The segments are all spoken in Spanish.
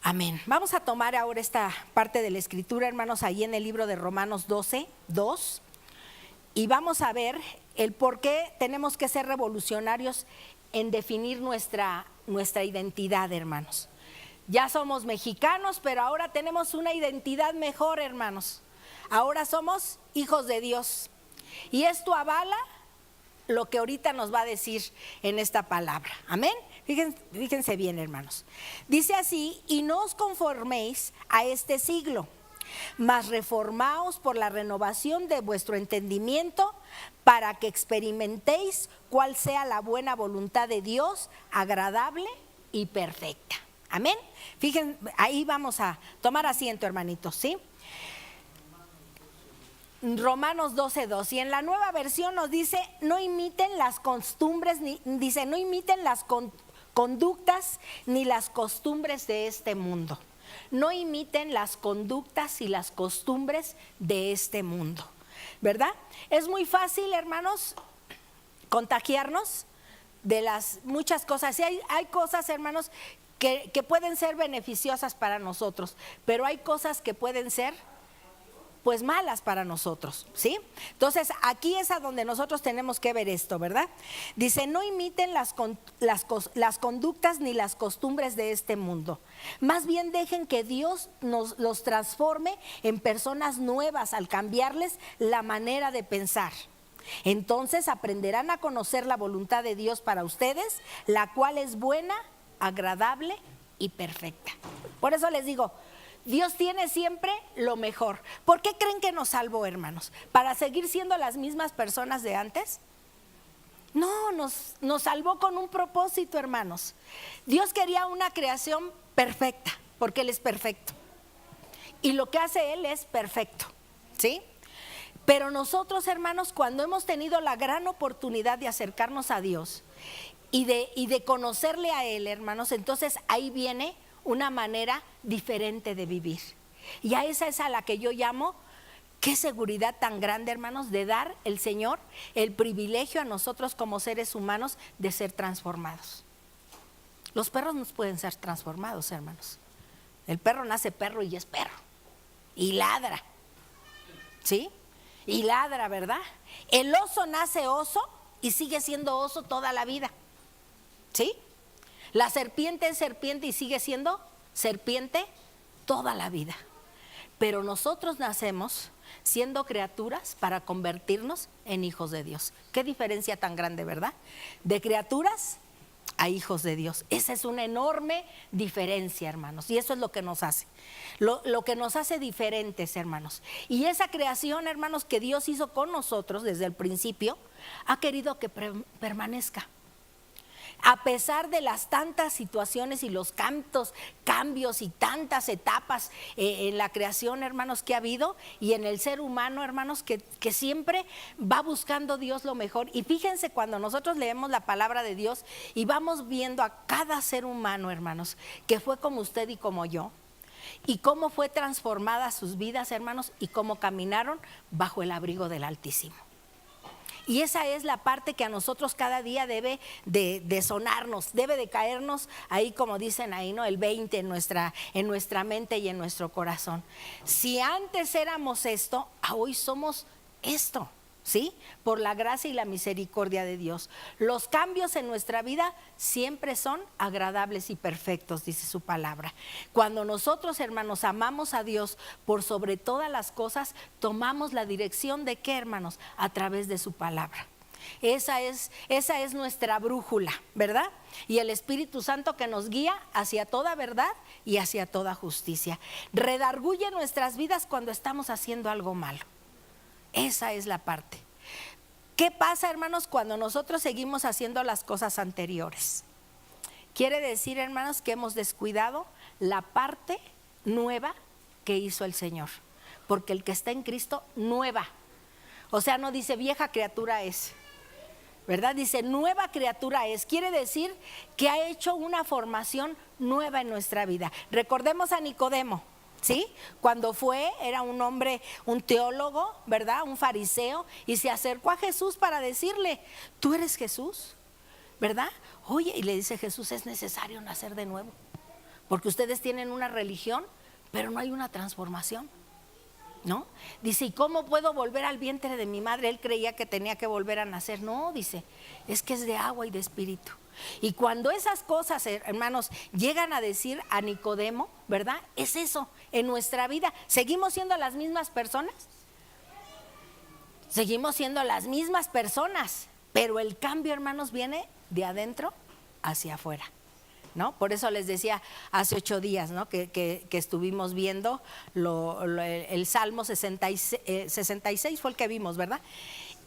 Amén. Vamos a tomar ahora esta parte de la escritura, hermanos, ahí en el libro de Romanos 12:2, y vamos a ver el por qué tenemos que ser revolucionarios en definir nuestra identidad, hermanos. Ya somos mexicanos, pero ahora tenemos una identidad mejor, hermanos. Ahora somos hijos de Dios. Y esto avala lo que ahorita nos va a decir en esta palabra. Amén. Fíjense bien, hermanos. Dice así: y no os conforméis a este siglo, mas reformaos por la renovación de vuestro entendimiento, para que experimentéis cuál sea la buena voluntad de Dios, agradable y perfecta. Amén. Fíjense, ahí vamos a tomar asiento, hermanitos, ¿sí? Romanos 12:2, y en la Nueva Versión nos dice: no imiten las costumbres, no imiten las conductas ni las costumbres de este mundo. No imiten las conductas y las costumbres de este mundo, ¿verdad? Es muy fácil, hermanos, contagiarnos de las muchas cosas. Y hay cosas, hermanos, que pueden ser beneficiosas para nosotros, pero hay cosas que pueden ser pues malas para nosotros, ¿sí? Entonces aquí es a donde nosotros tenemos que ver esto, ¿verdad? Dice: no imiten las conductas ni las costumbres de este mundo, más bien dejen que Dios los transforme en personas nuevas al cambiarles la manera de pensar. Entonces aprenderán a conocer la voluntad de Dios para ustedes, la cual es buena, agradable y perfecta. Por eso les digo, Dios tiene siempre lo mejor. ¿Por qué creen que nos salvó, hermanos? ¿Para seguir siendo las mismas personas de antes? No, nos salvó con un propósito, hermanos. Dios quería una creación perfecta, porque Él es perfecto. Y lo que hace Él es perfecto, ¿sí? Pero nosotros, hermanos, cuando hemos tenido la gran oportunidad de acercarnos a Dios y de conocerle a Él, hermanos, entonces ahí viene una manera diferente de vivir. Y a esa es a la que yo llamo: qué seguridad tan grande, hermanos, de dar el Señor el privilegio a nosotros como seres humanos de ser transformados. Los perros no pueden ser transformados, hermanos. El perro nace perro y es perro, y ladra, ¿sí? Y ladra, ¿verdad? El oso nace oso y sigue siendo oso toda la vida, ¿sí? La serpiente es serpiente y sigue siendo serpiente toda la vida. Pero nosotros nacemos siendo criaturas para convertirnos en hijos de Dios. Qué diferencia tan grande, ¿verdad? De criaturas a hijos de Dios. Esa es una enorme diferencia, hermanos. Y eso es lo que nos hace. Lo que nos hace diferentes, hermanos. Y esa creación, hermanos, que Dios hizo con nosotros desde el principio, ha querido que permanezca. A pesar de las tantas situaciones y los cambios y tantas etapas en la creación, hermanos, que ha habido, y en el ser humano, hermanos, que siempre va buscando Dios lo mejor. Y fíjense, cuando nosotros leemos la palabra de Dios y vamos viendo a cada ser humano, hermanos, que fue como usted y como yo, y cómo fue transformada sus vidas, hermanos, y cómo caminaron bajo el abrigo del Altísimo. Y esa es la parte que a nosotros cada día debe de sonarnos, debe de caernos ahí, como dicen ahí, ¿no? El 20 en nuestra mente y en nuestro corazón. Si antes éramos esto, hoy somos esto, ¿sí? Por la gracia y la misericordia de Dios. Los cambios en nuestra vida siempre son agradables y perfectos, dice su palabra. Cuando nosotros, hermanos, amamos a Dios por sobre todas las cosas, tomamos la dirección de ¿qué, hermanos? A través de su palabra. Esa es nuestra brújula, ¿verdad? Y el Espíritu Santo que nos guía hacia toda verdad y hacia toda justicia. Redarguye nuestras vidas cuando estamos haciendo algo malo. Esa es la parte. ¿Qué pasa, hermanos, cuando nosotros seguimos haciendo las cosas anteriores? Quiere decir, hermanos, que hemos descuidado la parte nueva que hizo el Señor. Porque el que está en Cristo, nueva. O sea, no dice vieja criatura es, ¿verdad? Dice nueva criatura es. Quiere decir que ha hecho una formación nueva en nuestra vida. Recordemos a Nicodemo, ¿sí? Cuando era un hombre, un teólogo, ¿verdad? Un fariseo, y se acercó a Jesús para decirle: ¿tú eres Jesús? ¿Verdad? Oye, y le dice Jesús: es necesario nacer de nuevo. porque ustedes tienen una religión, pero no hay una transformación, ¿no? Dice, ¿y cómo puedo volver al vientre de mi madre? Él creía que tenía que volver a nacer. No, dice, es que es de agua y de espíritu. Y cuando esas cosas, hermanos, llegan a decir a Nicodemo, ¿verdad? Es eso, en nuestra vida. ¿Seguimos siendo las mismas personas? Seguimos siendo las mismas personas, pero el cambio, hermanos, viene de adentro hacia afuera, ¿no? Por eso les decía hace 8 días, ¿no? que estuvimos viendo el Salmo 66 fue el que vimos, ¿verdad?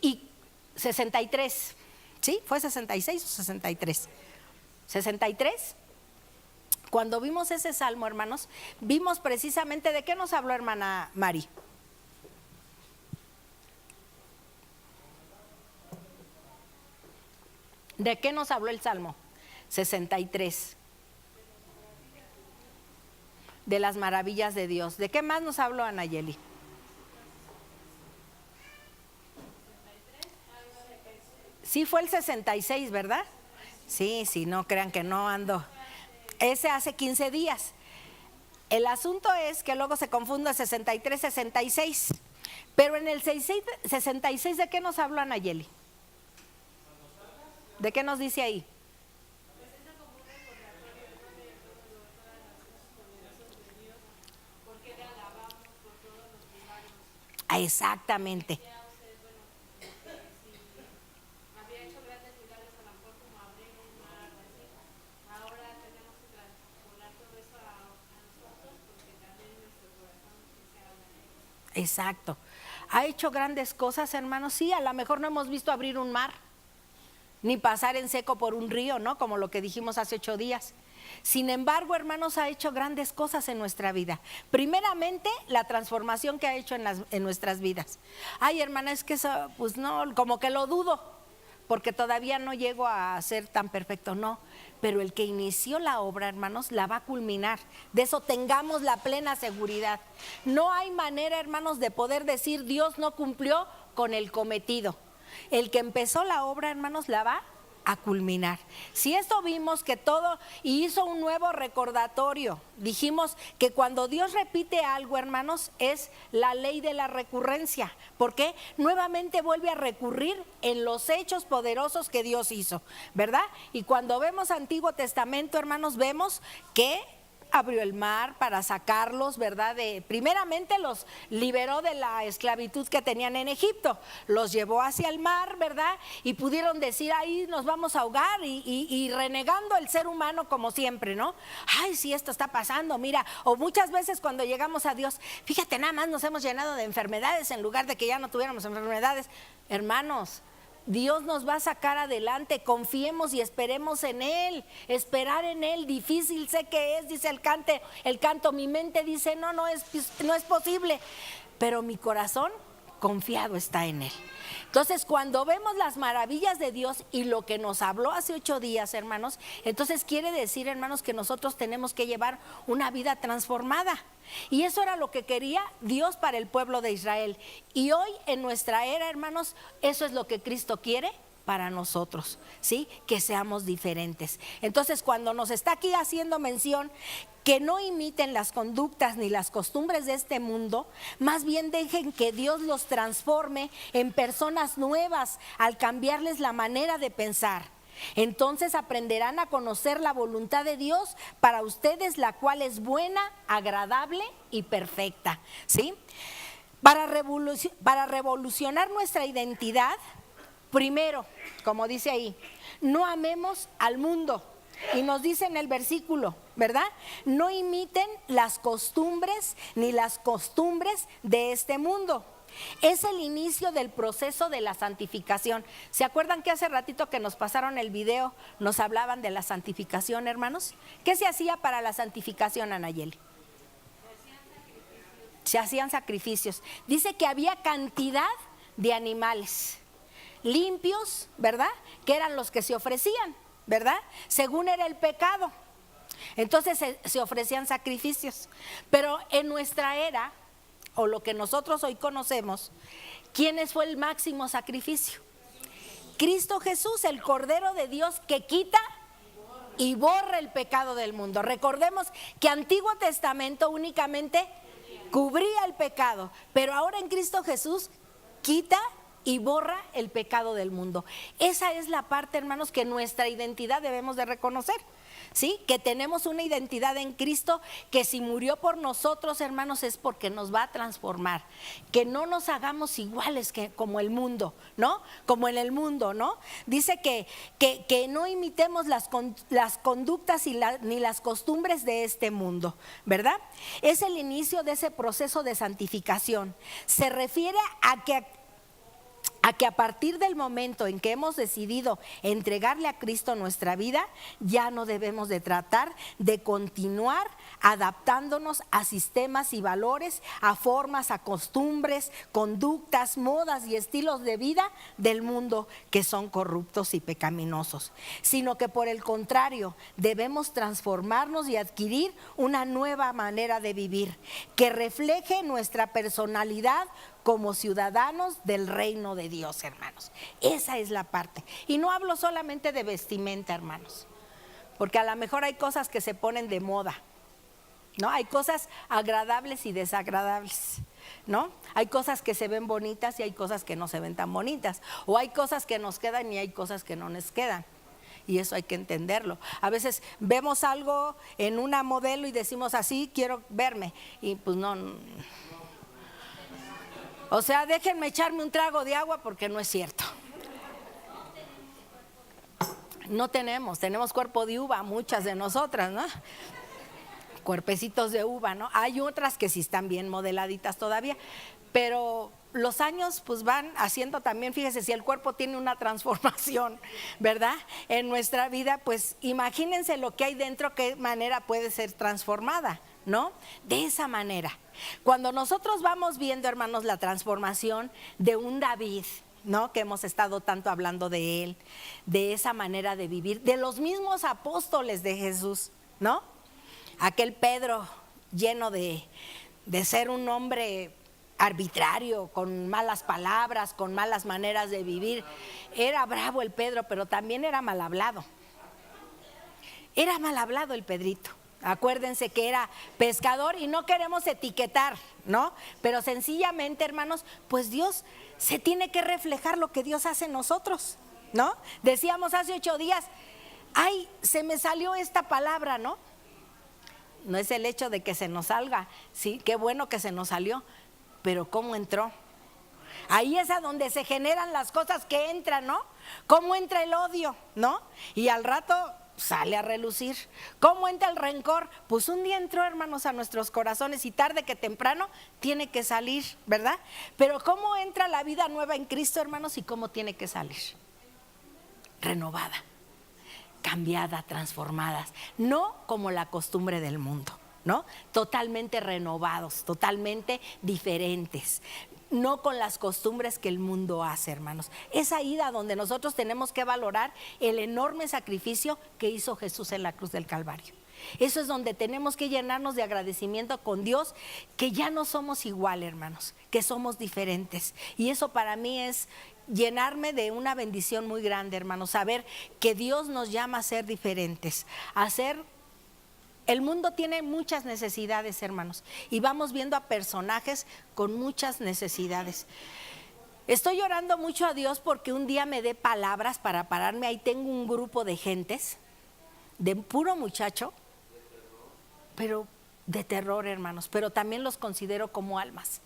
Y 63, ¿sí? ¿Fue 66 o 63? 63. Cuando vimos ese Salmo, hermanos, vimos precisamente de qué nos habló hermana Mari. ¿De qué nos habló el Salmo 63? De las maravillas de Dios. ¿De qué más nos habló Anayeli? Sí, fue el 66, ¿verdad? Sí, no crean que no ando. Ese hace 15 días. El asunto es que luego se confunde 63, 66. Pero en el 66, ¿de qué nos habló Anayeli? ¿De qué nos dice ahí? Exactamente. Exacto. Ha hecho grandes cosas, hermanos. Sí, a lo mejor no hemos visto abrir un mar, ni pasar en seco por un río, ¿no? Como lo que dijimos hace 8 días. Sin embargo, hermanos, ha hecho grandes cosas en nuestra vida. Primeramente, la transformación que ha hecho en nuestras vidas. Ay, hermana, es que eso, pues no, como que lo dudo, porque todavía no llego a ser tan perfecto, no. Pero el que inició la obra, hermanos, la va a culminar. De eso tengamos la plena seguridad. No hay manera, hermanos, de poder decir Dios no cumplió con el cometido. El que empezó la obra, hermanos, la va a culminar. Si esto vimos que todo, y hizo un nuevo recordatorio. Dijimos que cuando Dios repite algo, hermanos, es la ley de la recurrencia. ¿Por qué? Nuevamente vuelve a recurrir en los hechos poderosos que Dios hizo, ¿verdad? Y cuando vemos Antiguo Testamento, hermanos, vemos que abrió el mar para sacarlos, ¿verdad? Primeramente los liberó de la esclavitud que tenían en Egipto, los llevó hacia el mar, ¿verdad? Y pudieron decir, ahí nos vamos a ahogar y renegando el ser humano como siempre, ¿no? Ay, sí, esto está pasando, mira, o muchas veces cuando llegamos a Dios, fíjate, nada más nos hemos llenado de enfermedades en lugar de que ya no tuviéramos enfermedades. Hermanos, Dios nos va a sacar adelante, confiemos y esperemos en Él. Esperar en Él, difícil sé que es, dice el canto, mi mente dice no es posible, pero mi corazón confiado está en Él. Entonces, cuando vemos las maravillas de Dios y lo que nos habló hace 8 días, hermanos, entonces quiere decir, hermanos, que nosotros tenemos que llevar una vida transformada. Y eso era lo que quería Dios para el pueblo de Israel. Y hoy en nuestra era, hermanos, eso es lo que Cristo quiere para nosotros, ¿sí? Que seamos diferentes. Entonces, cuando nos está aquí haciendo mención que no imiten las conductas ni las costumbres de este mundo, más bien dejen que Dios los transforme en personas nuevas al cambiarles la manera de pensar. Entonces aprenderán a conocer la voluntad de Dios para ustedes, la cual es buena, agradable y perfecta, ¿sí? Para revolucionar nuestra identidad, primero, como dice ahí, no amemos al mundo. Y nos dice en el versículo, ¿verdad? No imiten las costumbres ni las costumbres de este mundo. Es el inicio del proceso de la santificación. ¿Se acuerdan que hace ratito que nos pasaron el video, nos hablaban de la santificación, hermanos? ¿Qué se hacía para la santificación, Anayeli? Se hacían sacrificios. Dice que había cantidad de animales limpios, ¿verdad? Que eran los que se ofrecían, ¿verdad? Según era el pecado. Entonces se ofrecían sacrificios. Pero en nuestra era, o lo que nosotros hoy conocemos, ¿quién fue el máximo sacrificio? Cristo Jesús, el Cordero de Dios que quita y borra el pecado del mundo. Recordemos que Antiguo Testamento únicamente cubría el pecado, pero ahora en Cristo Jesús quita y borra el pecado del mundo. Esa es la parte, hermanos, que nuestra identidad debemos de reconocer. ¿Sí? Que tenemos una identidad en Cristo, que si murió por nosotros, hermanos, es porque nos va a transformar. Que no nos hagamos iguales que como el mundo, ¿no? Como en el mundo, ¿no? Dice que no imitemos las conductas ni las costumbres de este mundo, ¿verdad? Es el inicio de ese proceso de santificación. Se refiere a que a partir del momento en que hemos decidido entregarle a Cristo nuestra vida, ya no debemos de tratar de continuar adaptándonos a sistemas y valores, a formas, a costumbres, conductas, modas y estilos de vida del mundo que son corruptos y pecaminosos, sino que por el contrario debemos transformarnos y adquirir una nueva manera de vivir que refleje nuestra personalidad como ciudadanos del reino de Dios, hermanos. Esa es la parte. Y no hablo solamente de vestimenta, hermanos, porque a lo mejor hay cosas que se ponen de moda, ¿no? Hay cosas agradables y desagradables, ¿no? Hay cosas que se ven bonitas y hay cosas que no se ven tan bonitas. O hay cosas que nos quedan y hay cosas que no nos quedan. Y eso hay que entenderlo. A veces vemos algo en una modelo y decimos así, quiero verme. Y pues no. O sea, déjenme echarme un trago de agua porque no es cierto. No tenemos cuerpo de uva, muchas de nosotras, ¿no? Cuerpecitos de uva, ¿no? Hay otras que sí están bien modeladitas todavía, pero los años pues van haciendo también, fíjese, si el cuerpo tiene una transformación, ¿verdad? En nuestra vida, pues imagínense lo que hay dentro, qué manera puede ser transformada, ¿no? De esa manera. Cuando nosotros vamos viendo, hermanos, la transformación de un David, ¿no? Que hemos estado tanto hablando de él, de esa manera de vivir, de los mismos apóstoles de Jesús, ¿no? Aquel Pedro lleno de ser un hombre arbitrario, con malas palabras, con malas maneras de vivir. Era bravo el Pedro, pero también era mal hablado. Era mal hablado el Pedrito. Acuérdense que era pescador y no queremos etiquetar, ¿no? Pero sencillamente, hermanos, pues Dios se tiene que reflejar lo que Dios hace en nosotros, ¿no? Decíamos hace 8 días, ay, se me salió esta palabra, ¿no? No es el hecho de que se nos salga, sí, qué bueno que se nos salió, pero ¿cómo entró? Ahí es a donde se generan las cosas que entran, ¿no? ¿Cómo entra el odio, no? Y al rato sale a relucir. ¿Cómo entra el rencor? Pues un día entró, hermanos, a nuestros corazones y tarde que temprano tiene que salir, ¿verdad? Pero ¿cómo entra la vida nueva en Cristo, hermanos? ¿Y cómo tiene que salir? Renovada, cambiada, transformadas, no como la costumbre del mundo, ¿no? Totalmente renovados, totalmente diferentes, no con las costumbres que el mundo hace, hermanos. Es ahí a donde nosotros tenemos que valorar el enorme sacrificio que hizo Jesús en la cruz del Calvario. Eso es donde tenemos que llenarnos de agradecimiento con Dios, que ya no somos igual, hermanos, que somos diferentes. Y eso para mí es llenarme de una bendición muy grande, hermanos, saber que Dios nos llama a ser diferentes, a ser. El mundo tiene muchas necesidades, hermanos, y vamos viendo a personajes con muchas necesidades. Estoy orando mucho a Dios porque un día me dé palabras para pararme. Ahí tengo un grupo de gentes, de puro muchacho, pero de terror, hermanos, pero también los considero como almas.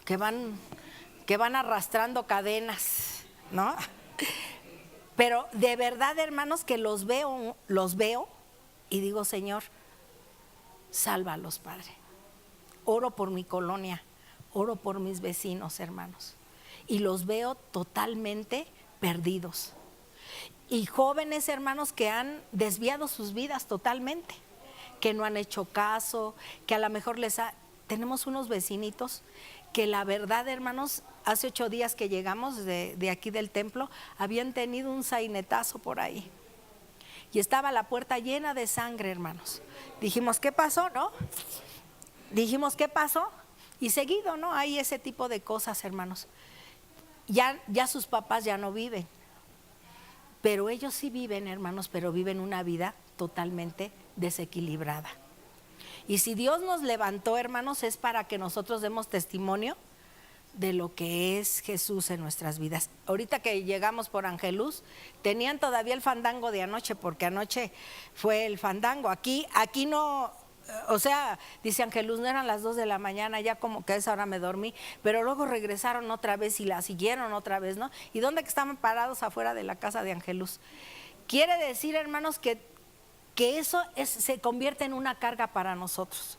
Que van arrastrando cadenas, ¿no? Pero de verdad, hermanos, que los veo y digo, Señor, sálvalos, Padre. Oro por mi colonia, oro por mis vecinos, hermanos, y los veo totalmente perdidos. Y jóvenes, hermanos, que han desviado sus vidas totalmente, que no han hecho caso, que a lo mejor tenemos unos vecinitos que la verdad, hermanos, hace 8 días que llegamos de aquí del templo, habían tenido un sainetazo por ahí. Y estaba la puerta llena de sangre, hermanos. Dijimos, ¿qué pasó, no? Dijimos, ¿qué pasó? Y seguido, ¿no? Hay ese tipo de cosas, hermanos. Ya sus papás ya no viven. Pero ellos sí viven, hermanos, pero viven una vida totalmente desequilibrada. Y si Dios nos levantó, hermanos, es para que nosotros demos testimonio de lo que es Jesús en nuestras vidas. Ahorita que llegamos por Angelus, tenían todavía el fandango de anoche, porque anoche fue el fandango. Aquí no, o sea, dice Angelus, no eran las 2 de la mañana, ya como que a esa hora me dormí, pero luego regresaron otra vez y la siguieron otra vez, ¿no? ¿Y dónde que estaban parados? Afuera de la casa de Angelus. Quiere decir, hermanos, que eso se convierte en una carga para nosotros.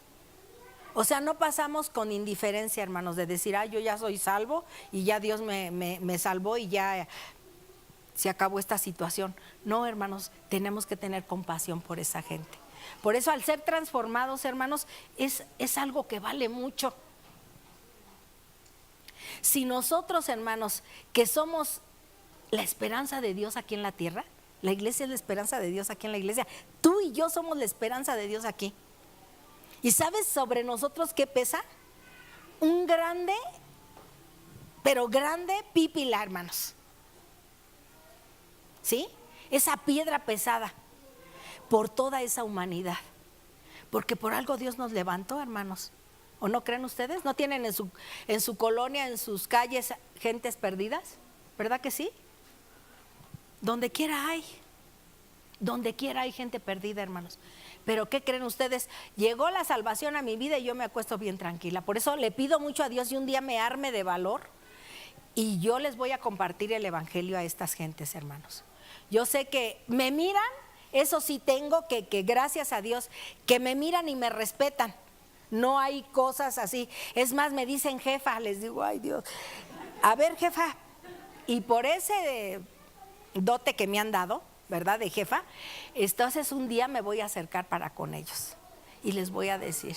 O sea, no pasamos con indiferencia, hermanos, de decir, yo ya soy salvo y ya Dios me salvó y ya se acabó esta situación. No, hermanos, tenemos que tener compasión por esa gente. Por eso, al ser transformados, hermanos, es algo que vale mucho. Si nosotros, hermanos, que somos la esperanza de Dios aquí en la tierra, la iglesia es la esperanza de Dios aquí en la iglesia, tú y yo somos la esperanza de Dios aquí. ¿Y sabes sobre nosotros qué pesa? Un grande, pero grande pípila, hermanos. ¿Sí? Esa piedra pesada por toda esa humanidad. Porque por algo Dios nos levantó, hermanos. ¿O no creen ustedes? ¿No tienen en su colonia, en sus calles, gentes perdidas? ¿Verdad que sí? Donde quiera hay gente perdida, hermanos. Pero ¿qué creen ustedes? Llegó la salvación a mi vida y yo me acuesto bien tranquila. Por eso le pido mucho a Dios y un día me arme de valor y yo les voy a compartir el evangelio a estas gentes, hermanos. Yo sé que me miran, eso sí tengo, que gracias a Dios, que me miran y me respetan. No hay cosas así. Es más, me dicen jefa, les digo, ay Dios, a ver jefa, y por ese dote que me han dado, ¿verdad? De jefa, entonces un día me voy a acercar para con ellos y les voy a decir,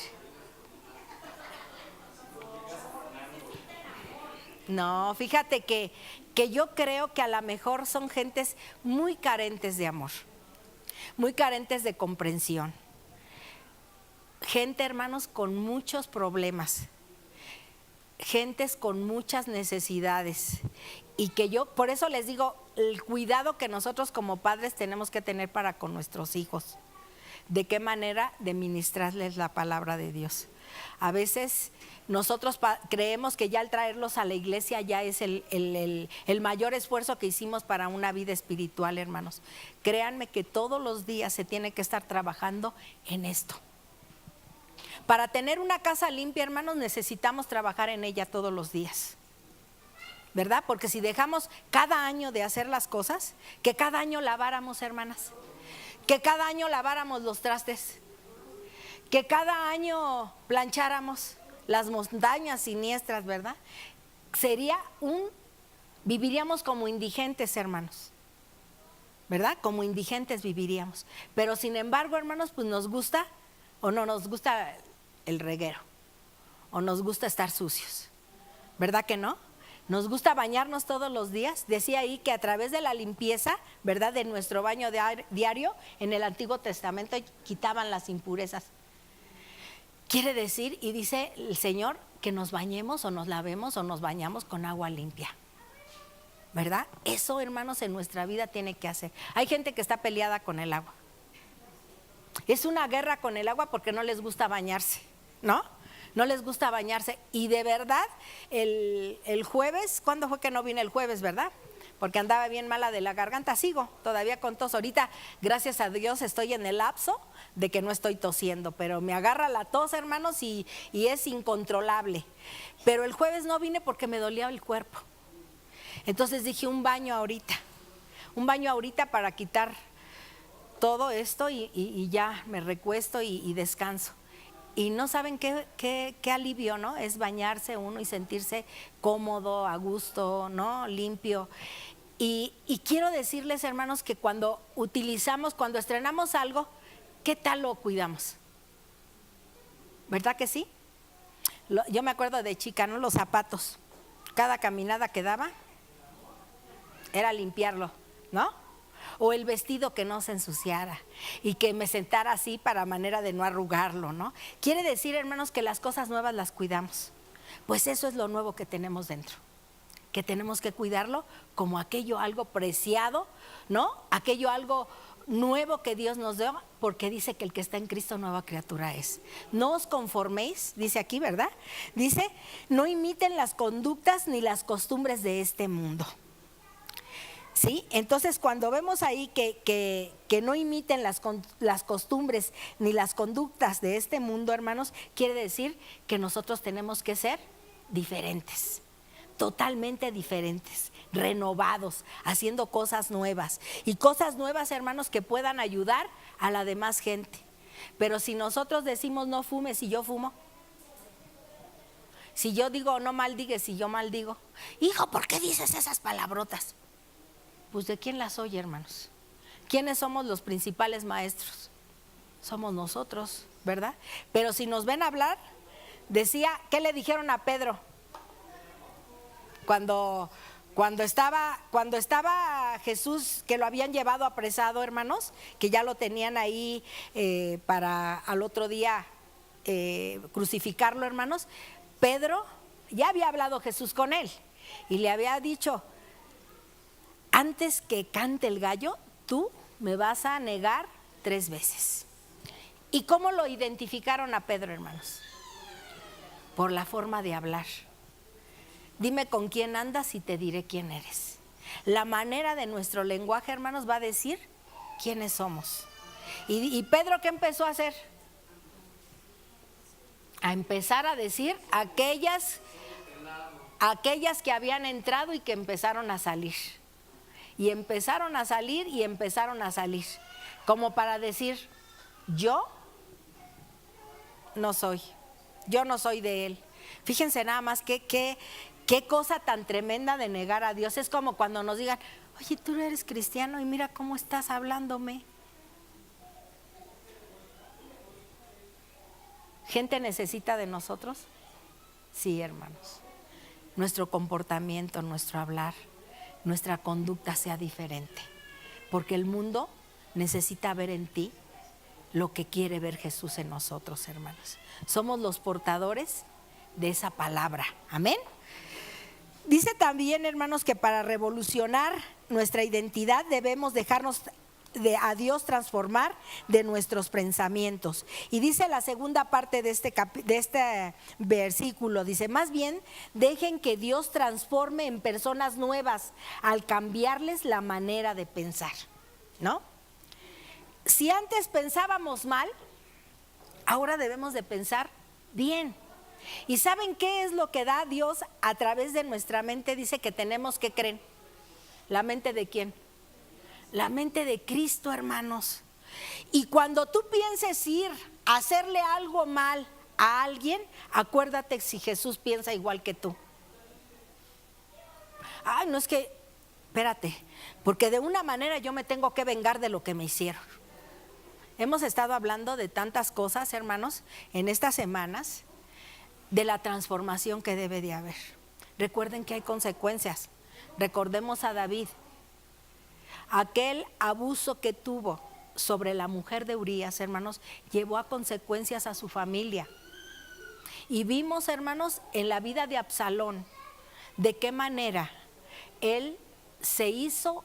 no, fíjate que yo creo que a lo mejor son gentes muy carentes de amor, muy carentes de comprensión, gente, hermanos, con muchos problemas, gentes con muchas necesidades, y que yo, por eso les digo, el cuidado que nosotros como padres tenemos que tener para con nuestros hijos. ¿De qué manera? De ministrarles la palabra de Dios. A veces nosotros creemos que ya al traerlos a la iglesia ya es el mayor esfuerzo que hicimos para una vida espiritual, hermanos. Créanme que todos los días se tiene que estar trabajando en esto. Para tener una casa limpia, hermanos, necesitamos trabajar en ella todos los días, ¿verdad? Porque si dejamos cada año de hacer las cosas, que cada año laváramos, hermanas, que cada año laváramos los trastes, que cada año plancháramos las montañas siniestras, ¿verdad? Viviríamos como indigentes, hermanos, ¿verdad? Como indigentes viviríamos. Pero sin embargo, hermanos, pues nos gusta o no nos gusta el reguero, o nos gusta estar sucios, ¿verdad que no? Nos gusta bañarnos todos los días. Decía ahí que a través de la limpieza, ¿verdad?, de nuestro baño diario, en el Antiguo Testamento quitaban las impurezas. Quiere decir, y dice el Señor, que nos bañemos o nos lavemos o nos bañamos con agua limpia, ¿verdad? Eso, hermanos, en nuestra vida tiene que hacer. Hay gente que está peleada con el agua. Es una guerra con el agua porque no les gusta bañarse, ¿no? No les gusta bañarse. Y de verdad, el jueves, ¿cuándo fue que no vine el jueves, verdad? Porque andaba bien mala de la garganta, sigo todavía con tos. Ahorita, gracias a Dios, estoy en el lapso de que no estoy tosiendo, pero me agarra la tos, hermanos, y es incontrolable. Pero el jueves no vine porque me dolía el cuerpo. Entonces dije, un baño ahorita para quitar todo esto y ya me recuesto y descanso. Y no saben qué alivio, ¿no? Es bañarse uno y sentirse cómodo, a gusto, ¿no? Limpio. Y quiero decirles, hermanos, que cuando estrenamos algo, ¿qué tal lo cuidamos? ¿Verdad que sí? Yo me acuerdo de chica, ¿no? Los zapatos. Cada caminada que daba era limpiarlo, ¿no? O el vestido, que no se ensuciara y que me sentara así para manera de no arrugarlo, ¿no? Quiere decir, hermanos, que las cosas nuevas las cuidamos. Pues eso es lo nuevo que tenemos dentro, que tenemos que cuidarlo como aquello algo preciado, ¿no? Aquello algo nuevo que Dios nos dio, porque dice que el que está en Cristo nueva criatura es. No os conforméis, dice aquí, ¿verdad? Dice, no imiten las conductas ni las costumbres de este mundo. ¿Sí? Entonces, cuando vemos ahí que no imiten las costumbres ni las conductas de este mundo, hermanos, quiere decir que nosotros tenemos que ser diferentes, totalmente diferentes, renovados, haciendo cosas nuevas. Y cosas nuevas, hermanos, que puedan ayudar a la demás gente. Pero si nosotros decimos no fumes y yo fumo, si yo digo no maldigues y yo maldigo, hijo, ¿por qué dices esas palabrotas? Pues ¿de quién las oye, hermanos? ¿Quiénes somos los principales maestros? Somos nosotros, ¿verdad? Pero si nos ven hablar, decía, ¿qué le dijeron a Pedro? Cuando estaba Jesús, que lo habían llevado apresado, hermanos, que ya lo tenían ahí para al otro día crucificarlo, hermanos, Pedro, ya había hablado Jesús con él y le había dicho, antes que cante el gallo, tú me vas a negar 3 veces. ¿Y cómo lo identificaron a Pedro, hermanos? Por la forma de hablar. Dime con quién andas y te diré quién eres. La manera de nuestro lenguaje, hermanos, va a decir quiénes somos. ¿Y Pedro qué empezó a hacer? A empezar a decir aquellas que habían entrado y que empezaron a salir. Y empezaron a salir y empezaron a salir. Como para decir, yo no soy de él. Fíjense nada más qué cosa tan tremenda de negar a Dios. Es como cuando nos digan, oye, tú eres cristiano y mira cómo estás hablándome. ¿Gente necesita de nosotros? Sí, hermanos. Nuestro comportamiento, nuestro hablar, nuestra conducta sea diferente. Porque el mundo necesita ver en ti lo que quiere ver Jesús en nosotros, hermanos. Somos los portadores de esa palabra. Amén. Dice también, hermanos, que para revolucionar nuestra identidad debemos dejarnos a Dios transformar de nuestros pensamientos. Y dice la segunda parte de este versículo, dice, más bien dejen que Dios transforme en personas nuevas al cambiarles la manera de pensar, ¿no? Si antes pensábamos mal, ahora debemos de pensar bien. ¿Y saben qué es lo que da Dios a través de nuestra mente? Dice que tenemos que creer. ¿La mente de quién? La mente de Cristo, hermanos. Y cuando tú pienses ir a hacerle algo mal a alguien, acuérdate si Jesús piensa igual que tú. Ay, no es que, espérate, porque de una manera yo me tengo que vengar de lo que me hicieron. Hemos estado hablando de tantas cosas, hermanos, en estas semanas, de la transformación que debe de haber. Recuerden que hay consecuencias. Recordemos a David, aquel abuso que tuvo sobre la mujer de Urías, hermanos, llevó a consecuencias a su familia. Y vimos, hermanos, en la vida de Absalón, de qué manera él se hizo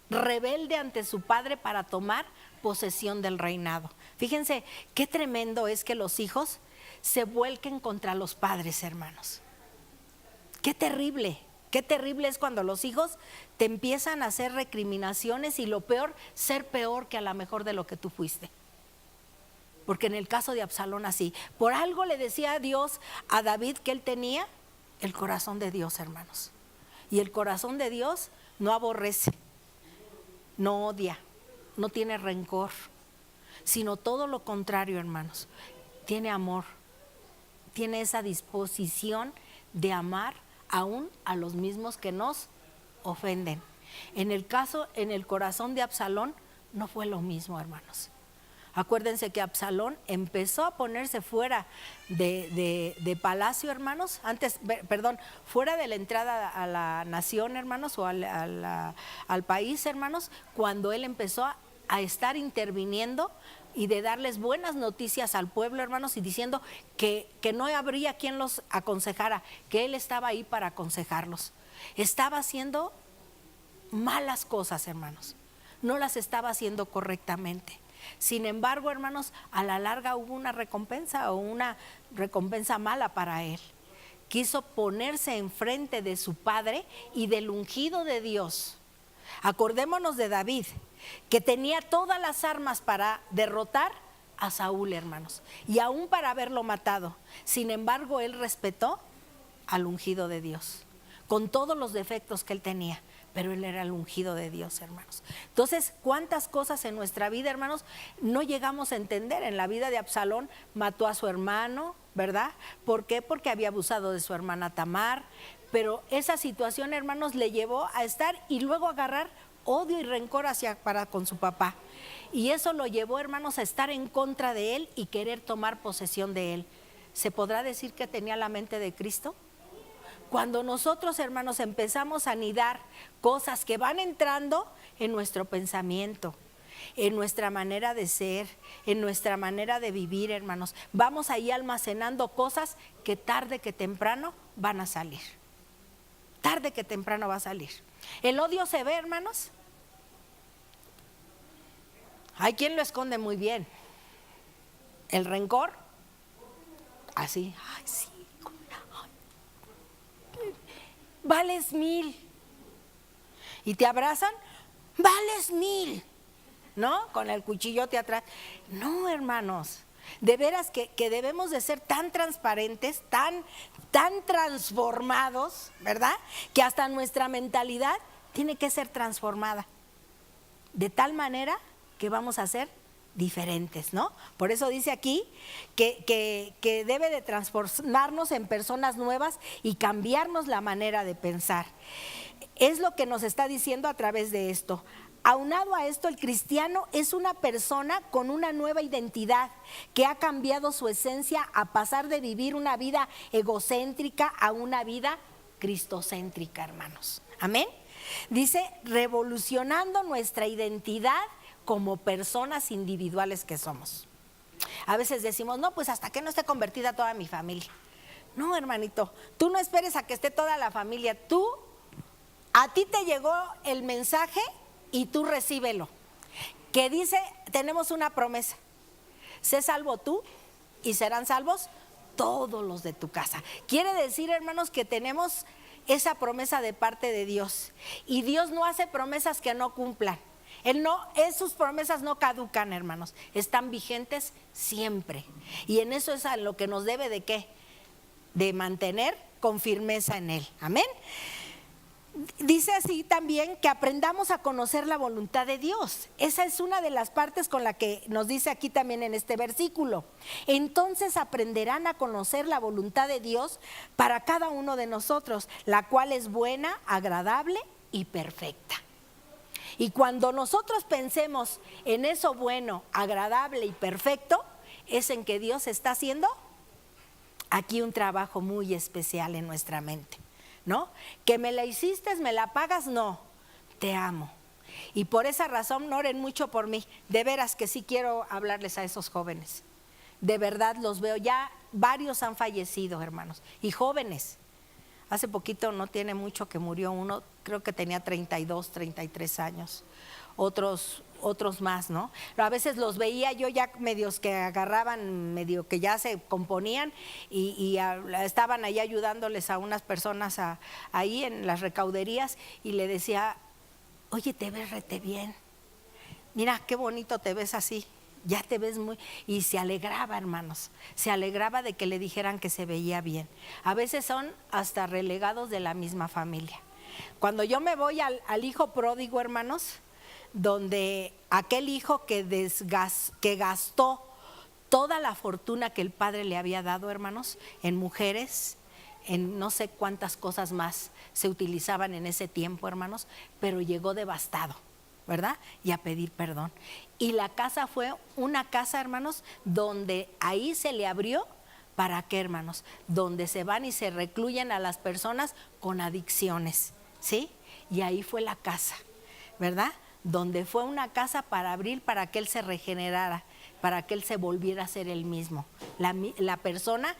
rebelde ante su padre para tomar posesión del reinado. Fíjense qué tremendo es que los hijos se vuelquen contra los padres, hermanos. Qué terrible es cuando los hijos te empiezan a hacer recriminaciones y lo peor, ser peor que a lo mejor de lo que tú fuiste. Porque en el caso de Absalón así, por algo le decía a Dios a David que él tenía el corazón de Dios, hermanos. Y el corazón de Dios no aborrece, no odia, no tiene rencor, sino todo lo contrario, hermanos. Tiene amor, tiene esa disposición de amar aún a los mismos que nos ofenden. En el corazón de Absalón no fue lo mismo, hermanos. Acuérdense que Absalón empezó a ponerse fuera de palacio, hermanos, fuera de la entrada a la nación, hermanos, o al país, hermanos, cuando él empezó a estar interviniendo y de darles buenas noticias al pueblo, hermanos, y diciendo que no habría quien los aconsejara, que él estaba ahí para aconsejarlos. estaba haciendo malas cosas, hermanos. No las estaba haciendo correctamente. Sin embargo, hermanos, a la larga hubo una recompensa, o una recompensa mala para él. Quiso ponerse enfrente de su padre y del ungido de Dios. Acordémonos de David, que tenía todas las armas para derrotar a Saúl, hermanos, y aún para haberlo matado. Sin embargo, él respetó al ungido de Dios, con todos los defectos que él tenía, pero él era el ungido de Dios, hermanos. Entonces, ¿cuántas cosas en nuestra vida, hermanos, no llegamos a entender? En la vida de Absalón, mató a su hermano, ¿verdad? ¿Por qué? Porque había abusado de su hermana Tamar, pero esa situación, hermanos, le llevó a estar y luego agarrar odio y rencor para con su papá. Y eso lo llevó, hermanos, a estar en contra de él y querer tomar posesión de él. ¿Se podrá decir que tenía la mente de Cristo? Cuando nosotros, hermanos, empezamos a anidar cosas que van entrando en nuestro pensamiento, en nuestra manera de ser, en nuestra manera de vivir, hermanos, vamos ahí almacenando cosas que tarde que temprano van a salir. Tarde que temprano va a salir. El odio se ve, hermanos. Hay quien lo esconde muy bien. El rencor, así, ay, sí. Vales 1000. Y te abrazan, vales 1000. ¿No? Con el cuchillote atrás. No, hermanos. De veras que debemos de ser tan transparentes, tan transformados, ¿verdad? Que hasta nuestra mentalidad tiene que ser transformada. De tal manera que vamos a ser diferentes, ¿no? Por eso dice aquí que debe de transformarnos en personas nuevas y cambiarnos la manera de pensar. Es lo que nos está diciendo a través de esto. Aunado a esto, el cristiano es una persona con una nueva identidad que ha cambiado su esencia a pasar de vivir una vida egocéntrica a una vida cristocéntrica, hermanos. Amén. Dice, revolucionando nuestra identidad como personas individuales que somos. A veces decimos, no, pues hasta que no esté convertida toda mi familia. No, hermanito, tú no esperes a que esté toda la familia. A ti te llegó el mensaje y tú recíbelo. Que dice, tenemos una promesa: sé salvo tú y serán salvos todos los de tu casa. Quiere decir, hermanos, que tenemos esa promesa de parte de Dios. Y Dios no hace promesas que no cumplan. Sus promesas no caducan, hermanos, están vigentes siempre. Y en eso es a lo que nos debe de ¿qué? De mantener con firmeza en Él. Amén. Dice así también que aprendamos a conocer la voluntad de Dios. Esa es una de las partes con la que nos dice aquí también en este versículo. Entonces aprenderán a conocer la voluntad de Dios para cada uno de nosotros, la cual es buena, agradable y perfecta. Y cuando nosotros pensemos en eso bueno, agradable y perfecto, es en que Dios está haciendo aquí un trabajo muy especial en nuestra mente, ¿no? Que me la hiciste, me la pagas, no, te amo. Y por esa razón no oren mucho por mí. De veras que sí quiero hablarles a esos jóvenes. De verdad los veo, ya varios han fallecido, hermanos, y jóvenes. Hace poquito, no tiene mucho, que murió uno, creo que tenía 32, 33 años, otros más, ¿no? Pero a veces los veía yo ya medios que agarraban, medio que ya se componían y estaban ahí ayudándoles a unas personas ahí en las recauderías, y le decía, oye, te ves rete bien, mira qué bonito te ves así. Ya te ves muy... Y se alegraba, hermanos, se alegraba de que le dijeran que se veía bien. A veces son hasta relegados de la misma familia. Cuando yo me voy al hijo pródigo, hermanos, donde aquel hijo que gastó toda la fortuna que el padre le había dado, hermanos, en mujeres, en no sé cuántas cosas más se utilizaban en ese tiempo, hermanos, pero llegó devastado, ¿verdad? Y a pedir perdón. Y la casa fue una casa, hermanos, donde ahí se le abrió, ¿para qué, hermanos? Donde se van y se recluyen a las personas con adicciones, ¿sí? Y ahí fue la casa, ¿verdad? Donde fue una casa para abrir, para que él se regenerara, para que él se volviera a ser el mismo. La persona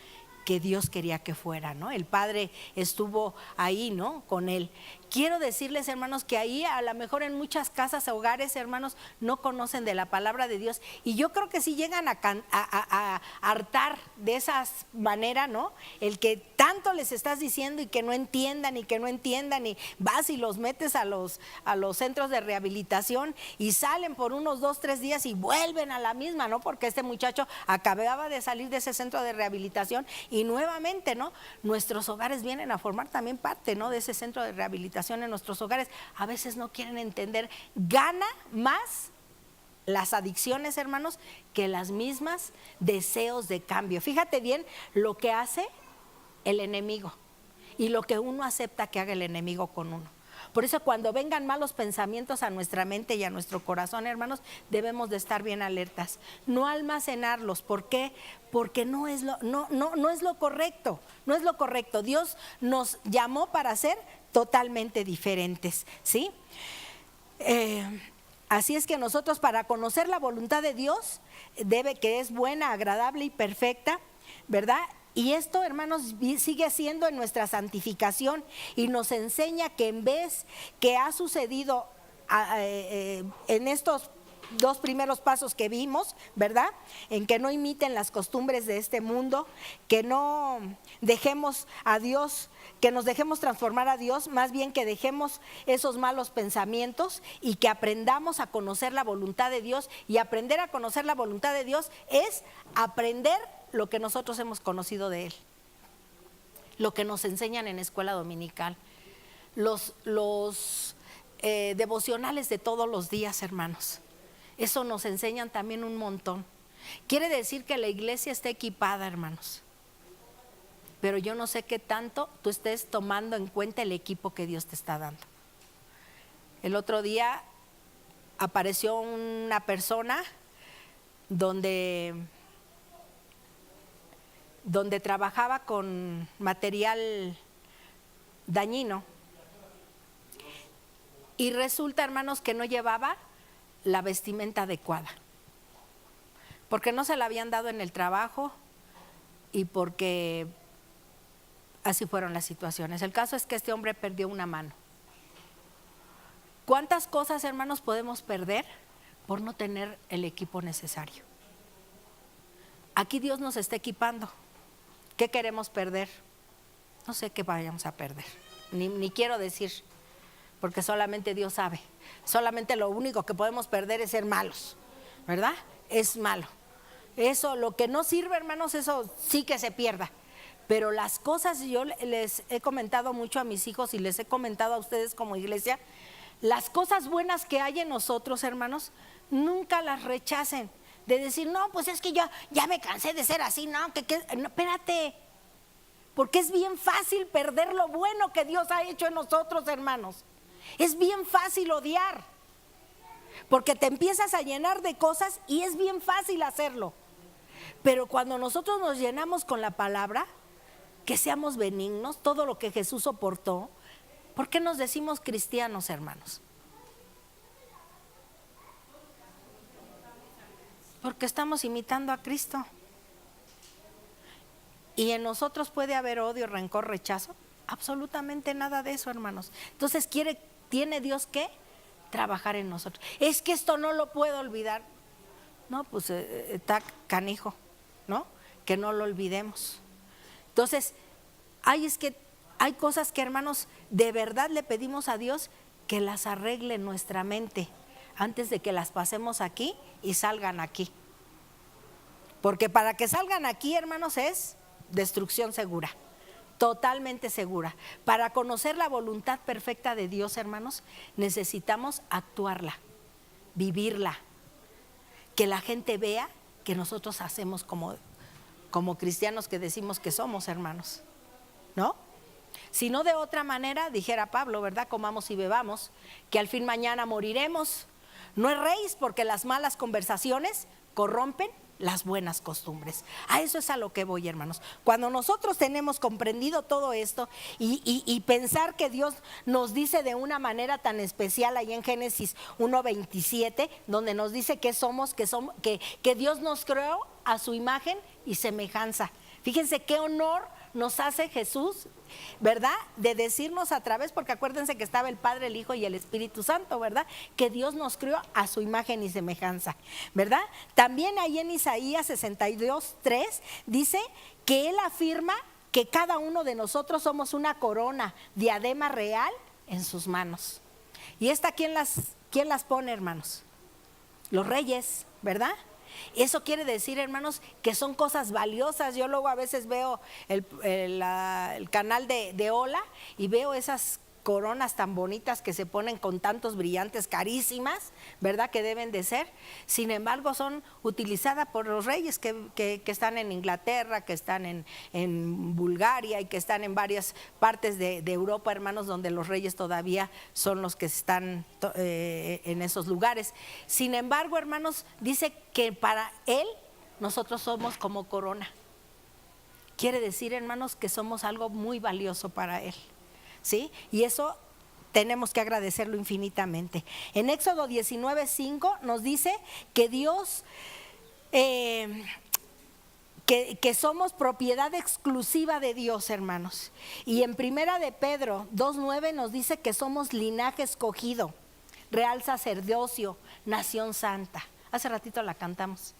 que Dios quería que fuera, ¿no? El Padre estuvo ahí, ¿no? Con él. Quiero decirles, hermanos, que ahí a lo mejor en muchas casas, hogares, hermanos, no conocen de la palabra de Dios, y yo creo que sí llegan a hartar de esa manera, ¿no? El que tanto les estás diciendo y que no entiendan y vas y los metes a los centros de rehabilitación y salen por unos 2, 3 días y vuelven a la misma, ¿no? Porque este muchacho acababa de salir de ese centro de rehabilitación y nuevamente, ¿no? Nuestros hogares vienen a formar también parte, ¿no? De ese centro de rehabilitación en nuestros hogares. A veces no quieren entender, gana más las adicciones, hermanos, que las mismas deseos de cambio. Fíjate bien lo que hace el enemigo y lo que uno acepta que haga el enemigo con uno. Por eso cuando vengan malos pensamientos a nuestra mente y a nuestro corazón, hermanos, debemos de estar bien alertas, no almacenarlos. ¿Por qué? Porque no es lo correcto, no es lo correcto. Dios nos llamó para ser totalmente diferentes, ¿sí? Así es que nosotros, para conocer la voluntad de Dios, que es buena, agradable y perfecta, ¿verdad? Y esto, hermanos, sigue siendo en nuestra santificación, y nos enseña que en vez que ha sucedido en estos 2 primeros pasos que vimos, ¿verdad? En que no imiten las costumbres de este mundo, que no dejemos a Dios, que nos dejemos transformar a Dios, más bien que dejemos esos malos pensamientos y que aprendamos a conocer la voluntad de Dios. Y aprender a conocer la voluntad de Dios es aprender lo que nosotros hemos conocido de Él, lo que nos enseñan en escuela dominical, los devocionales de todos los días, hermanos. Eso nos enseñan también un montón. Quiere decir que la iglesia está equipada, hermanos, pero yo no sé qué tanto tú estés tomando en cuenta el equipo que Dios te está dando. El otro día apareció una persona donde trabajaba con material dañino, y resulta, hermanos, que no llevaba la vestimenta adecuada, porque no se la habían dado en el trabajo y porque así fueron las situaciones. El caso es que este hombre perdió una mano. ¿Cuántas cosas, hermanos, podemos perder por no tener el equipo necesario? Aquí Dios nos está equipando. ¿Qué queremos perder? No sé qué vayamos a perder, ni quiero decir, porque solamente Dios sabe. Solamente lo único que podemos perder es ser malos, ¿verdad? Es malo. Eso, lo que no sirve, hermanos, eso sí que se pierda. Pero las cosas, yo les he comentado mucho a mis hijos y les he comentado a ustedes como iglesia, las cosas buenas que hay en nosotros, hermanos, nunca las rechacen. De decir, no, pues es que yo ya me cansé de ser así, no, no, espérate. Porque es bien fácil perder lo bueno que Dios ha hecho en nosotros, hermanos. Es bien fácil odiar, porque te empiezas a llenar de cosas y es bien fácil hacerlo. Pero cuando nosotros nos llenamos con la palabra, que seamos benignos, todo lo que Jesús soportó. ¿Por qué nos decimos cristianos, hermanos? Porque estamos imitando a Cristo. ¿Y en nosotros puede haber odio, rencor, rechazo? Absolutamente nada de eso, hermanos. Entonces tiene Dios que trabajar en nosotros. Es que esto no lo puedo olvidar. No, pues está canijo, ¿no? Que no lo olvidemos. Entonces, hay cosas que, hermanos, de verdad le pedimos a Dios que las arregle en nuestra mente antes de que las pasemos aquí y salgan aquí. Porque para que salgan aquí, hermanos, es destrucción segura. Totalmente segura. Para conocer la voluntad perfecta de Dios, hermanos, necesitamos actuarla, vivirla, que la gente vea que nosotros hacemos como cristianos que decimos que somos, hermanos, ¿no? Si no, de otra manera, dijera Pablo, ¿verdad? Comamos y bebamos, que al fin mañana moriremos. No erréis, porque las malas conversaciones corrompen las buenas costumbres. A eso es a lo que voy, hermanos. Cuando nosotros tenemos comprendido todo esto y pensar que Dios nos dice de una manera tan especial ahí en Génesis 1:27, donde nos dice que Dios nos creó a su imagen y semejanza, Fíjense qué honor nos hace Jesús, ¿verdad? De decirnos a través, porque acuérdense que estaba el Padre, el Hijo y el Espíritu Santo, ¿verdad? Que Dios nos crió a su imagen y semejanza, ¿verdad? También ahí en Isaías 62:3 dice que Él afirma que cada uno de nosotros somos una corona, diadema real en sus manos. ¿Y esta quién las pone, hermanos? Los reyes, ¿verdad? Eso quiere decir, hermanos, que son cosas valiosas. Yo luego a veces veo el canal de Hola y veo esas coronas tan bonitas que se ponen con tantos brillantes, carísimas, ¿verdad? Que deben de ser. Sin embargo, son utilizadas por los reyes que están en Inglaterra, que están en Bulgaria y que están en varias partes de Europa, hermanos, donde los reyes todavía son los que están en esos lugares. Sin embargo, hermanos, dice que para Él nosotros somos como corona. Quiere decir, hermanos, que somos algo muy valioso para Él. ¿Sí? Y eso tenemos que agradecerlo infinitamente. En Éxodo 19:5 nos dice que Dios, que somos propiedad exclusiva de Dios, hermanos. Y en Primera de Pedro 2:9 nos dice que somos linaje escogido, real sacerdocio, nación santa. Hace ratito la cantamos.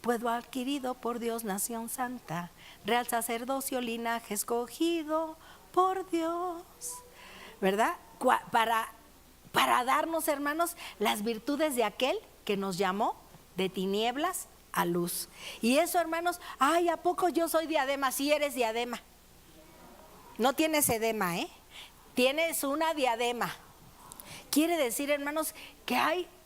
Pueblo adquirido por Dios, nación santa, real sacerdocio, linaje escogido por Dios, ¿verdad? Para darnos, hermanos, las virtudes de aquel que nos llamó de tinieblas a luz. Y eso, hermanos, ay, ¿a poco yo soy diadema? Sí eres diadema. No tienes edema, tienes una diadema. Quiere decir, hermanos, que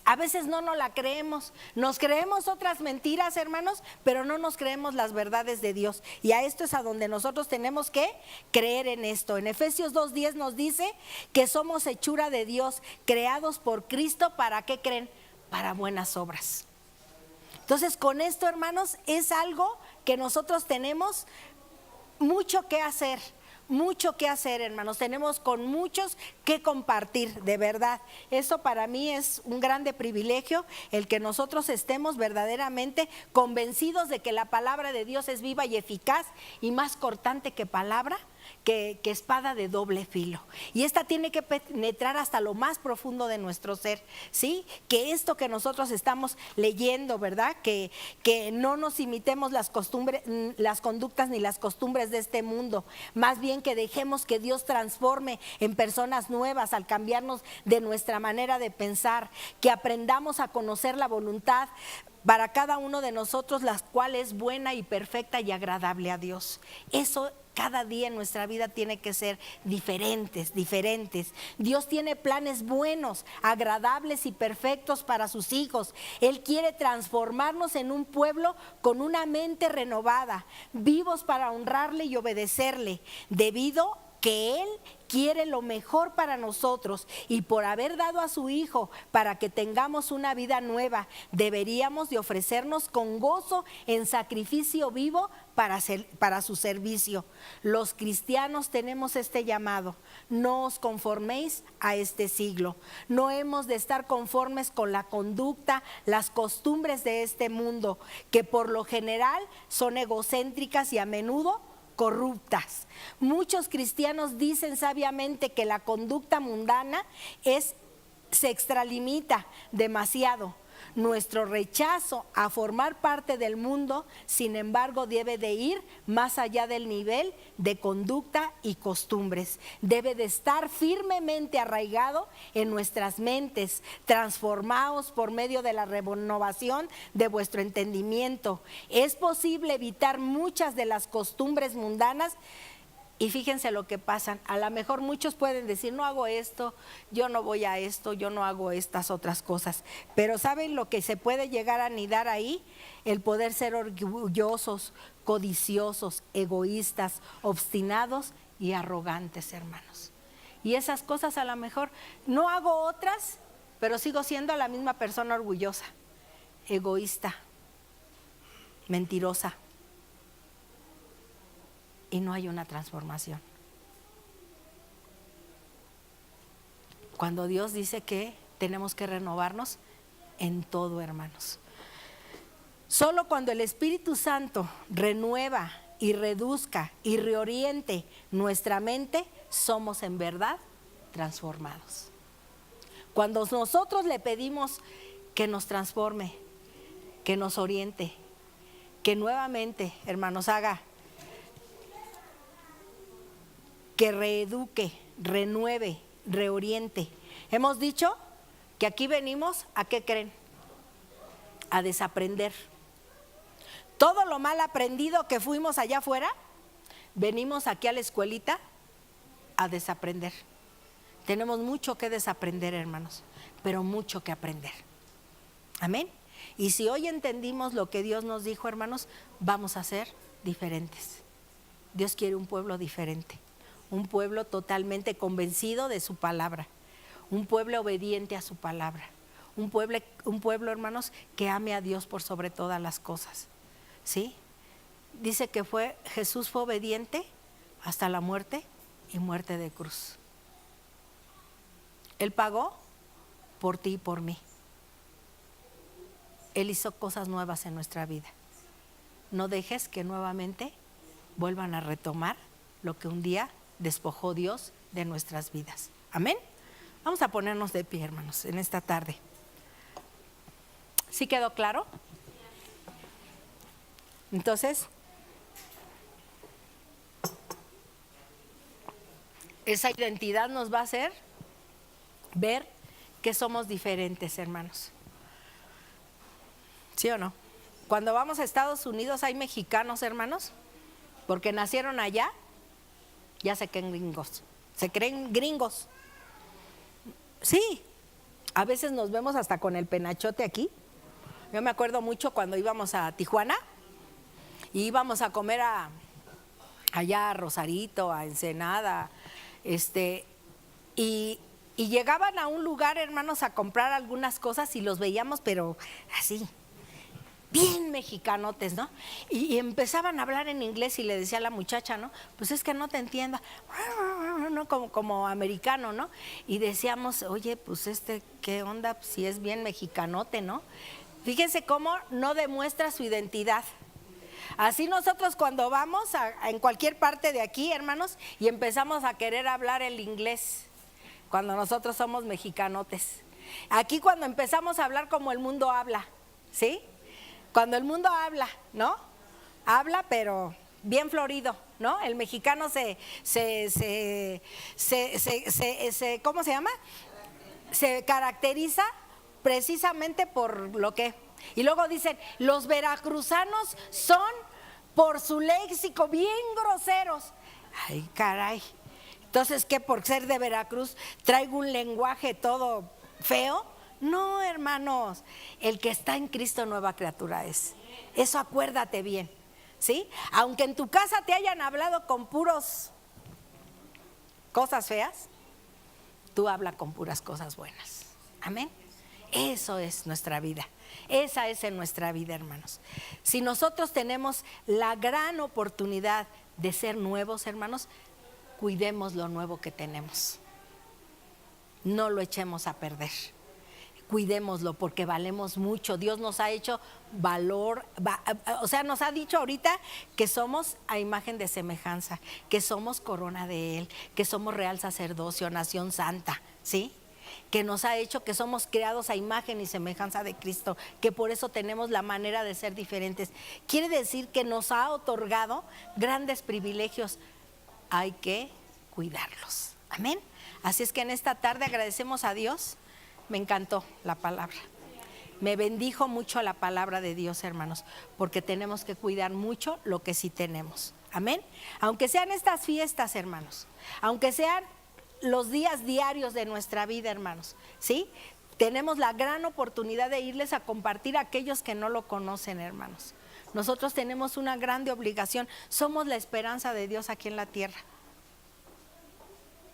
a veces no nos la creemos, nos creemos otras mentiras, hermanos, pero no nos creemos las verdades de Dios. Y a esto es a donde nosotros tenemos que creer en esto. En Efesios 2:10 nos dice que somos hechura de Dios, creados por Cristo. ¿Para qué creen? Para buenas obras. Entonces, con esto, hermanos, es algo que nosotros tenemos mucho que hacer. Mucho que hacer, hermanos, tenemos con muchos que compartir, de verdad. Eso para mí es un grande privilegio, el que nosotros estemos verdaderamente convencidos de que la palabra de Dios es viva y eficaz y más cortante que palabra, que espada de doble filo. Y esta tiene que penetrar hasta lo más profundo de nuestro ser, ¿sí? Que esto que nosotros estamos leyendo, ¿verdad? Que no nos imitemos las costumbres, las conductas ni las costumbres de este mundo. Más bien que dejemos que Dios transforme en personas nuevas al cambiarnos de nuestra manera de pensar. Que aprendamos a conocer la voluntad para cada uno de nosotros, la cual es buena y perfecta y agradable a Dios. Eso cada día en nuestra vida tiene que ser diferentes. Dios tiene planes buenos, agradables y perfectos para sus hijos. Él quiere transformarnos en un pueblo con una mente renovada, vivos para honrarle y obedecerle, debido que Él quiere lo mejor para nosotros, y por haber dado a su Hijo para que tengamos una vida nueva, deberíamos de ofrecernos con gozo en sacrificio vivo para su servicio. Los cristianos tenemos este llamado: no os conforméis a este siglo. No hemos de estar conformes con la conducta, las costumbres de este mundo, que por lo general son egocéntricas y a menudo corruptas. Muchos cristianos dicen sabiamente que la conducta mundana se extralimita demasiado. Nuestro rechazo a formar parte del mundo, sin embargo, debe de ir más allá del nivel de conducta y costumbres. Debe de estar firmemente arraigado en nuestras mentes, transformados por medio de la renovación de vuestro entendimiento. Es posible evitar muchas de las costumbres mundanas. Y fíjense lo que pasa, a lo mejor muchos pueden decir: no hago esto, yo no voy a esto, yo no hago estas otras cosas. Pero ¿saben lo que se puede llegar a anidar ahí? El poder ser orgullosos, codiciosos, egoístas, obstinados y arrogantes, hermanos. Y esas cosas a lo mejor no hago otras, pero sigo siendo la misma persona orgullosa, egoísta, mentirosa. Y no hay una transformación. Cuando Dios dice que tenemos que renovarnos en todo, hermanos. Solo cuando el Espíritu Santo renueva y reduzca y reoriente nuestra mente, somos en verdad transformados. Cuando nosotros le pedimos que nos transforme, que nos oriente, que nuevamente, hermanos, haga, que reeduque, renueve, reoriente. Hemos dicho que aquí venimos, ¿a qué creen? A desaprender. Todo lo mal aprendido que fuimos allá afuera, venimos aquí a la escuelita a desaprender. Tenemos mucho que desaprender, hermanos, pero mucho que aprender. Amén. Y si hoy entendimos lo que Dios nos dijo, hermanos, vamos a ser diferentes. Dios quiere un pueblo diferente, un pueblo totalmente convencido de su palabra, un pueblo obediente a su palabra, un pueblo, hermanos, que ame a Dios por sobre todas las cosas. ¿Sí? Dice que Jesús fue obediente hasta la muerte y muerte de cruz. Él pagó por ti y por mí. Él hizo cosas nuevas en nuestra vida. No dejes que nuevamente vuelvan a retomar lo que un día despojó Dios de nuestras vidas. Amén. Vamos a ponernos de pie, hermanos, en esta tarde. ¿Sí quedó claro? Entonces, esa identidad nos va a hacer ver que somos diferentes, hermanos. ¿Sí o no? Cuando vamos a Estados Unidos hay mexicanos, hermanos, porque nacieron allá, ya se creen gringos. Se creen gringos. Sí, a veces nos vemos hasta con el penachote aquí. Yo me acuerdo mucho cuando íbamos a Tijuana y íbamos a comer allá a Rosarito, a Ensenada, y llegaban a un lugar, hermanos, a comprar algunas cosas y los veíamos, pero así, bien mexicanotes, ¿no? Y empezaban a hablar en inglés y le decía a la muchacha, ¿no? Pues es que no te entiendo, ¿no? Como americano, ¿no? Y decíamos, oye, pues ¿qué onda? Si es bien mexicanote, ¿no? Fíjense cómo no demuestra su identidad. Así nosotros cuando vamos en cualquier parte de aquí, hermanos, y empezamos a querer hablar el inglés, cuando nosotros somos mexicanotes. Aquí cuando empezamos a hablar como el mundo habla, ¿sí? Cuando el mundo habla, ¿no? Habla, pero bien florido, ¿no? El mexicano ¿cómo se llama? Se caracteriza precisamente por lo que. Y luego dicen, los veracruzanos son por su léxico bien groseros. Ay, caray. Entonces, ¿qué? Por ser de Veracruz traigo un lenguaje todo feo. No, hermanos, el que está en Cristo nueva criatura es. Eso acuérdate bien, ¿sí? Aunque en tu casa te hayan hablado con puros cosas feas, tú habla con puras cosas buenas. Amén. Eso es nuestra vida. Esa es en nuestra vida, hermanos. Si nosotros tenemos la gran oportunidad de ser nuevos, hermanos, cuidemos lo nuevo que tenemos. No lo echemos a perder. Cuidémoslo porque valemos mucho. Dios nos ha hecho valor, o sea, nos ha dicho ahorita que somos a imagen de semejanza, que somos corona de Él, que somos real sacerdocio, nación santa, ¿sí? Que nos ha hecho que somos creados a imagen y semejanza de Cristo, que por eso tenemos la manera de ser diferentes. Quiere decir que nos ha otorgado grandes privilegios. Hay que cuidarlos. Amén. Así es que en esta tarde agradecemos a Dios. Me encantó la palabra. Me bendijo mucho la palabra de Dios, hermanos, porque tenemos que cuidar mucho lo que sí tenemos. Amén. Aunque sean estas fiestas, hermanos, aunque sean los días diarios de nuestra vida, hermanos, ¿sí? Tenemos la gran oportunidad de irles a compartir a aquellos que no lo conocen, hermanos. Nosotros tenemos una grande obligación. Somos la esperanza de Dios aquí en la tierra,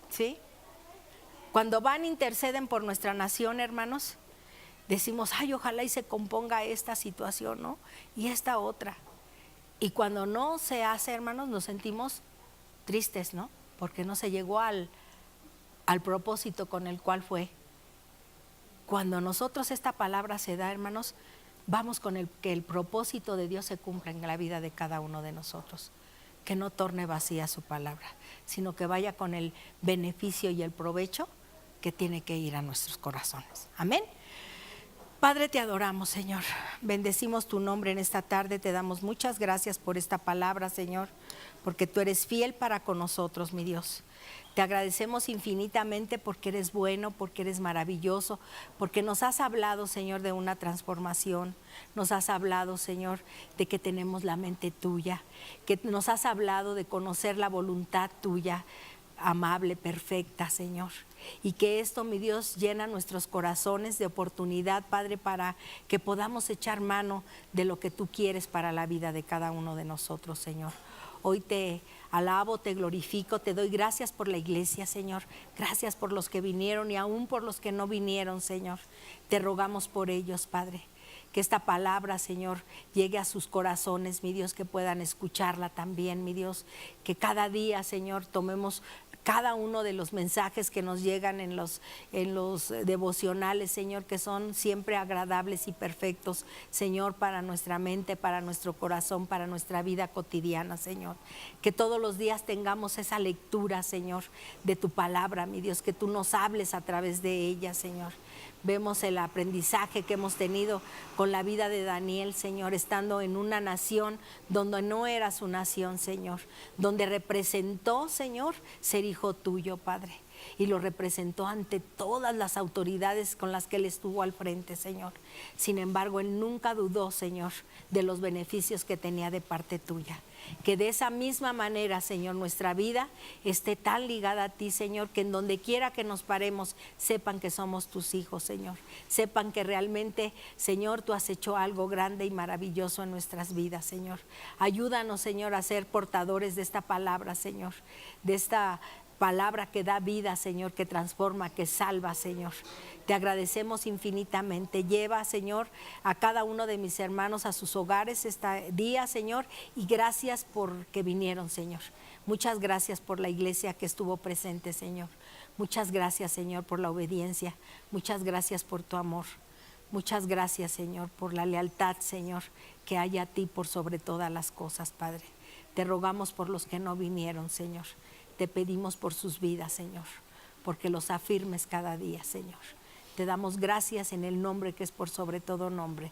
¿sí? Cuando van, interceden por nuestra nación, hermanos, decimos, ay, ojalá y se componga esta situación, ¿no? Y esta otra. Y cuando no se hace, hermanos, nos sentimos tristes, ¿no? Porque no se llegó al propósito con el cual fue. Cuando nosotros esta palabra se da, hermanos, vamos con que el propósito de Dios se cumpla en la vida de cada uno de nosotros. Que no torne vacía su palabra, sino que vaya con el beneficio y el provecho que tiene que ir a nuestros corazones. Amén. Padre, te adoramos, Señor. Bendecimos tu nombre en esta tarde. Te damos muchas gracias por esta palabra, Señor, porque tú eres fiel para con nosotros, mi Dios. Te agradecemos infinitamente porque eres bueno, porque eres maravilloso, porque nos has hablado, Señor, de una transformación. Nos has hablado, Señor, de que tenemos la mente tuya, que nos has hablado de conocer la voluntad tuya, amable, perfecta, Señor. Y que esto, mi Dios, llena nuestros corazones de oportunidad, Padre, para que podamos echar mano de lo que tú quieres para la vida de cada uno de nosotros, Señor. Hoy te alabo, te glorifico, te doy gracias por la iglesia, Señor. Gracias por los que vinieron y aún por los que no vinieron, Señor. Te rogamos por ellos, Padre. Que esta palabra, Señor, llegue a sus corazones, mi Dios, que puedan escucharla también, mi Dios. Que cada día, Señor, tomemos cada uno de los mensajes que nos llegan en los devocionales, Señor, que son siempre agradables y perfectos, Señor, para nuestra mente, para nuestro corazón, para nuestra vida cotidiana, Señor. Que todos los días tengamos esa lectura, Señor, de tu palabra, mi Dios, que tú nos hables a través de ella, Señor. Vemos el aprendizaje que hemos tenido con la vida de Daniel, Señor, estando en una nación donde no era su nación, Señor, donde representó, Señor, ser hijo tuyo, Padre, y lo representó ante todas las autoridades con las que él estuvo al frente, Señor. Sin embargo, él nunca dudó, Señor, de los beneficios que tenía de parte tuya. Que de esa misma manera, Señor, nuestra vida esté tan ligada a ti, Señor, que en donde quiera que nos paremos, sepan que somos tus hijos, Señor. Sepan que realmente, Señor, tú has hecho algo grande y maravilloso en nuestras vidas, Señor. Ayúdanos, Señor, a ser portadores de esta palabra, Señor, de esta palabra que da vida, Señor, que transforma, que salva, Señor. Te agradecemos infinitamente. Lleva, Señor, a cada uno de mis hermanos a sus hogares este día, Señor, y gracias por que vinieron, Señor. Muchas gracias por la iglesia que estuvo presente, Señor. Muchas gracias, Señor, por la obediencia. Muchas gracias por tu amor. Muchas gracias, Señor, por la lealtad, Señor, que hay a ti por sobre todas las cosas, Padre. Te rogamos por los que no vinieron, Señor. Te pedimos por sus vidas, Señor, porque los afirmes cada día, Señor. Te damos gracias en el nombre que es por sobre todo nombre.